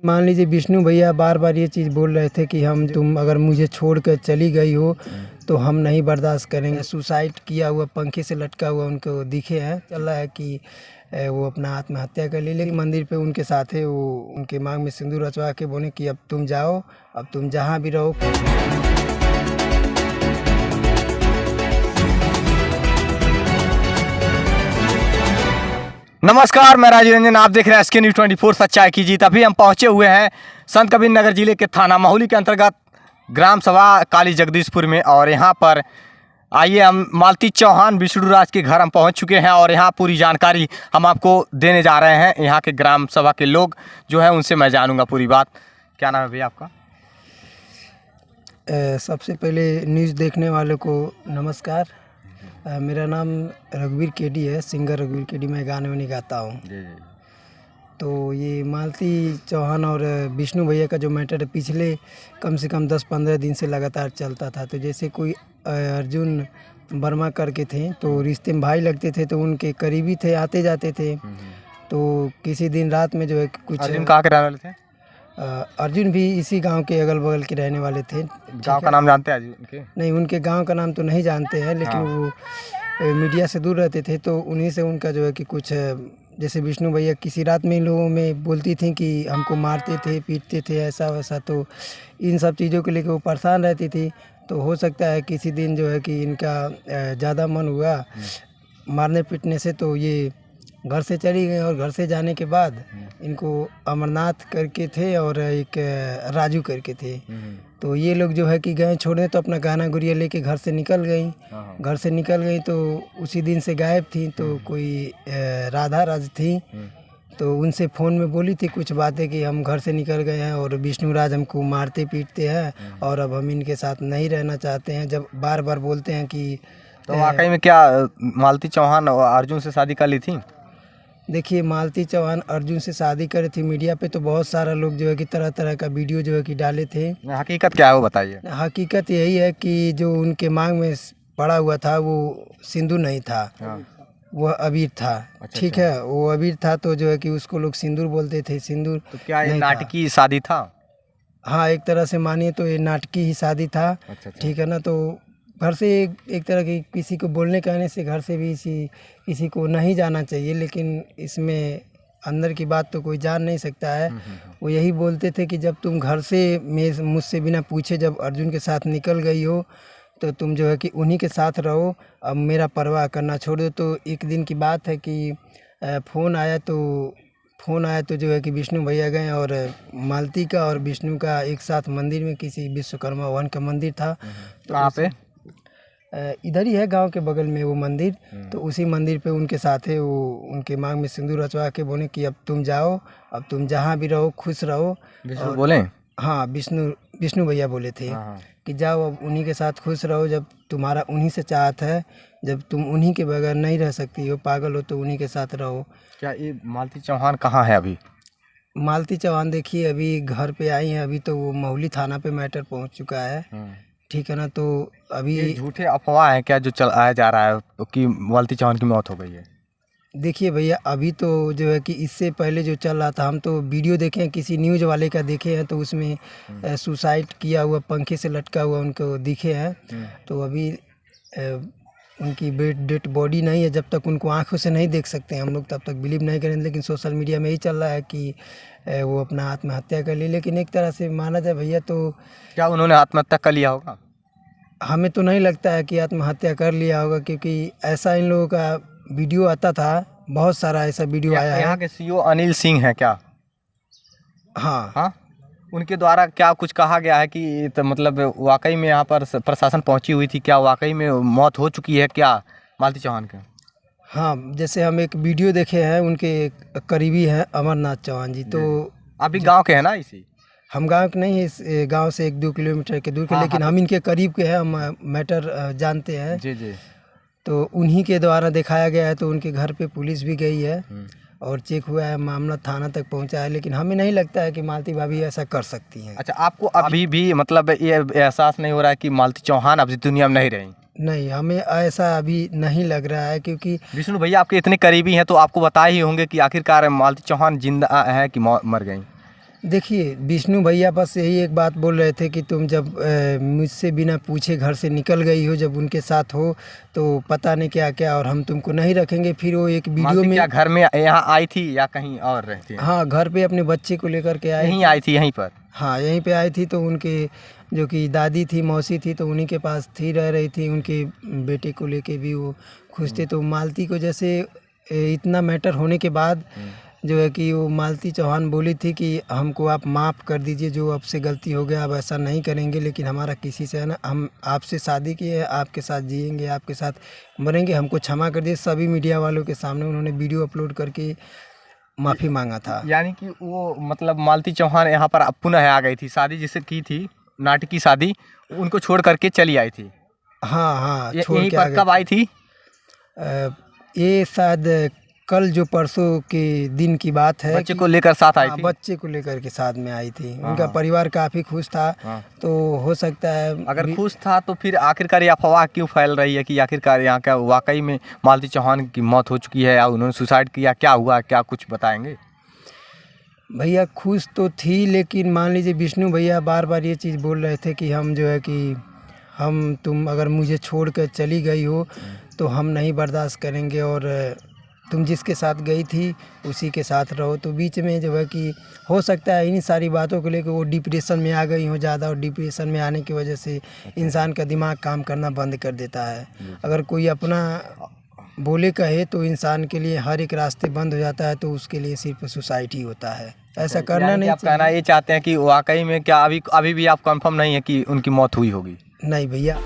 मान लीजिए विष्णु भैया बार बार ये चीज़ बोल रहे थे कि तुम अगर मुझे छोड़ कर चली गई हो तो हम नहीं बर्दाश्त करेंगे। सुसाइड किया हुआ पंखे से लटका हुआ उनको दिखे हैं, चल रहा है कि वो अपना आत्महत्या कर ली। लेकिन मंदिर पे उनके साथ है, वो उनके मांग में सिंदूर रचवा के बोले कि अब तुम जाओ, अब तुम जहाँ भी रहो। नमस्कार, मैं राजीव रंजन, आप देख रहे हैं SK News 24 सच्चाई की जीत। अभी हम पहुंचे हुए हैं संत कबीर नगर जिले के थाना माहुली के अंतर्गत ग्राम सभा काली जगदीशपुर में। और यहां पर आइए हम मालती चौहान विष्णुराज के घर हम पहुंच चुके हैं और यहां पूरी जानकारी हम आपको देने जा रहे हैं। यहां के ग्राम सभा के लोग जो है उनसे मैं जानूंगा पूरी बात। क्या नाम है भैया आपका? सबसे पहले न्यूज़ देखने वालों को नमस्कार। मेरा नाम रघुवीर केडी है, सिंगर रघुवीर केडी। मैं गाने वाने गाता हूँ। तो ये मालती चौहान और विष्णु भैया का जो मैटर है पिछले कम से कम 10-15 दिन से लगातार चलता था। तो जैसे कोई अर्जुन वर्मा करके थे, तो रिश्ते में भाई लगते थे, तो उनके करीबी थे, आते जाते थे। तो किसी दिन रात में जो है कुछ अर्जुन कहाँ के रहने वाले थे? अर्जुन भी इसी गांव के अगल बगल के रहने वाले थे। गांव का नाम जानते हैं अर्जुन के? नहीं, उनके गांव का नाम तो नहीं जानते हैं, लेकिन वो मीडिया से दूर रहते थे। तो उन्हीं से उनका जो है कि कुछ जैसे विष्णु भैया किसी रात में इन लोगों में बोलती थी कि हमको मारते थे, पीटते थे, ऐसा वैसा। तो इन सब चीज़ों को लेकर वो परेशान रहती थी। तो हो सकता है किसी दिन जो है कि इनका ज़्यादा मन हुआ मारने पीटने से, तो ये घर से चली गई। और घर से जाने के बाद इनको अमरनाथ करके थे और एक राजू करके थे। तो ये लोग जो है कि गए छोड़ने, तो अपना गहना गुड़िया लेके घर से निकल गई। घर से निकल गई तो उसी दिन से गायब थी। तो कोई राधा राज थी, तो उनसे फ़ोन में बोली थी कुछ बातें कि हम घर से निकल गए हैं और विष्णु राज हमको मारते पीटते हैं और अब हम इनके साथ नहीं रहना चाहते हैं। जब बार बार बोलते हैं कि तो वाकई में क्या मालती चौहान अर्जुन से शादी कर ली थी? देखिए, मालती चौहान अर्जुन से शादी करे थी। मीडिया पे तो बहुत सारा लोग जो है कि तरह तरह का वीडियो जो है कि डाले थे। हकीकत क्या है वो बताइए। हकीकत यही है कि जो उनके मांग में पड़ा हुआ था वो सिंदूर नहीं था, वो अबीर था। अच्छा, ठीक है, वो अबीर था। तो जो है कि उसको लोग सिंदूर बोलते थे, सिंदूर। तो क्या ये नाटकी शादी था? हाँ, एक तरह से मानिए तो ये नाटकी ही शादी था। अच्छा। ठीक है ना। तो घर से एक तरह की किसी को बोलने कहने से घर से भी किसी को नहीं जाना चाहिए, लेकिन इसमें अंदर की बात तो कोई जान नहीं सकता है। वो यही बोलते थे कि जब तुम घर से मुझसे बिना पूछे जब अर्जुन के साथ निकल गई हो, तो तुम जो है कि उन्हीं के साथ रहो, अब मेरा परवाह करना छोड़ दो। तो एक दिन की बात है कि फ़ोन आया तो जो है कि विष्णु भैया गए और मालती का और विष्णु का एक साथ मंदिर में, किसी विश्वकर्मा भवन का मंदिर था। तो कहाँ पे? इधर ही है, गांव के बगल में वो मंदिर। तो उसी मंदिर पे उनके साथ है, वो उनके मांग में सिंदूर रचवा के बोले कि अब तुम जाओ, अब तुम जहाँ भी रहो खुश रहो। विष्णु बोले? हाँ, विष्णु भैया बोले थे कि जाओ, अब उन्हीं के साथ खुश रहो। जब तुम्हारा उन्हीं से चाहत है, जब तुम उन्हीं के बगैर नहीं रह सकती हो, पागल हो, तो उन्हीं के साथ रहो। क्या ये मालती चौहान कहाँ है अभी? मालती चौहान देखिए अभी घर पे आई हैं। अभी तो वो माहुली थाना पे मैटर पहुंच चुका है। ठीक है ना। तो अभी ये झूठे अफवाह है क्या जो चलाया जा रहा है कि मालती चौहान की मौत हो गई है? देखिए भैया, अभी तो जो है कि इससे पहले जो चल रहा था, हम तो वीडियो देखे हैं, किसी न्यूज़ वाले का देखे हैं, तो उसमें सुसाइड किया हुआ पंखे से लटका हुआ उनको दिखे हैं। तो अभी उनकी डेड बॉडी नहीं है। जब तक उनको आंखों से नहीं देख सकते हम लोग, तब तक बिलीव नहीं करें। लेकिन सोशल मीडिया में ही चल रहा है कि वो अपना आत्महत्या कर ली। लेकिन एक तरह से माना जाए भैया, तो क्या उन्होंने आत्महत्या कर लिया होगा? हमें तो नहीं लगता है कि आत्महत्या कर लिया होगा, क्योंकि ऐसा इन लोगों का वीडियो आता था, बहुत सारा ऐसा वीडियो आया है। यहाँ के सीईओ अनिल सिंह है क्या? हाँ, उनके द्वारा क्या कुछ कहा गया है कि तो मतलब वाकई में यहाँ पर प्रशासन पहुँची हुई थी? क्या वाकई में मौत हो चुकी है क्या मालती चौहान के? हाँ, जैसे हम एक वीडियो देखे हैं, उनके करीबी हैं अमरनाथ चौहान जी। तो अभी गांव के हैं ना? इसी हम गांव के नहीं, इस गांव से 1-2 किलोमीटर के दूर के। लेकिन हम इनके करीब के हैं, हम मैटर जानते हैं। जी। तो उन्हीं के द्वारा दिखाया गया है। तो उनके घर पे पुलिस भी गई है और चेक हुआ है, मामला थाना तक पहुंचा है। लेकिन हमें नहीं लगता है कि मालती भाभी ऐसा कर सकती हैं। अच्छा, आपको अभी भी मतलब ये एहसास नहीं हो रहा है कि मालती चौहान अब इस दुनिया में नहीं रही? नहीं, हमें ऐसा अभी नहीं लग रहा है, क्योंकि विष्णु भैया आपके इतने करीबी हैं तो आपको बताए ही होंगे कि आखिरकार मालती चौहान जिंदा है कि मर गई। देखिए, विष्णु भैया बस यही एक बात बोल रहे थे कि तुम जब मुझसे बिना पूछे घर से निकल गई हो, जब उनके साथ हो तो पता नहीं क्या क्या, और हम तुमको नहीं रखेंगे। फिर वो एक वीडियो मालती में क्या घर में यहाँ आई थी या कहीं और रहती है? हाँ, घर पे अपने बच्चे को लेकर के आई। यहीं आई थी, यहीं पर? हाँ, यहीं पे आई थी। तो उनके जो कि दादी थी, मौसी थी, तो उन्हीं के पास थी, रह रही थी। उनके बेटे को लेके भी वो खुश थे। तो मालती को जैसे इतना मैटर होने के बाद जो है कि वो मालती चौहान बोली थी कि हमको आप माफ़ कर दीजिए, जो अब से गलती हो गया, अब ऐसा नहीं करेंगे। लेकिन हमारा किसी से है ना, हम आपसे शादी किए हैं, आपके साथ जिएंगे, आपके साथ मरेंगे, हमको क्षमा कर दीजिए। सभी मीडिया वालों के सामने उन्होंने वीडियो अपलोड करके माफ़ी मांगा था। यानी कि वो मतलब मालती चौहान यहाँ पर पुनः आ गई थी, शादी जिसे की थी नाटकी शादी, उनको छोड़ करके चली आई थी। हाँ हाँ, छोड़ यहीं के आ पर गए। कब आई थी? ये शायद कल जो परसों के दिन की बात है। बच्चे को लेकर साथ आई हाँ, थी? बच्चे को लेकर के साथ में आई थी। हाँ, उनका हाँ। परिवार काफ़ी खुश था। हाँ। तो हो सकता है अगर खुश था तो फिर आखिरकार ये अफवाह क्यों फैल रही है कि आखिरकार यहाँ क्या वाकई में मालती चौहान की मौत हो चुकी है या उन्होंने सुसाइड किया, क्या हुआ, क्या कुछ बताएंगे? भैया खुश तो थी, लेकिन मान लीजिए विष्णु भैया बार बार ये चीज़ बोल रहे थे कि हम जो है कि तुम अगर मुझे छोड़ कर चली गई हो तो हम नहीं बर्दाश्त करेंगे, और तुम जिसके साथ गई थी उसी के साथ रहो। तो बीच में जो है कि हो सकता है इन्हीं सारी बातों को लेकर वो डिप्रेशन में आ गई हो ज़्यादा, और डिप्रेशन में आने की वजह से इंसान का दिमाग काम करना बंद कर देता है। अगर कोई अपना बोले कहे तो इंसान के लिए हर एक रास्ते बंद हो जाता है, तो उसके लिए सिर्फ सुसाइड ही होता है। ऐसा करना यानी कि नहीं आप कहना चाहिए। ये चाहते हैं कि वाकई में क्या अभी भी आप कंफर्म नहीं है कि उनकी मौत हुई होगी? नहीं भैया।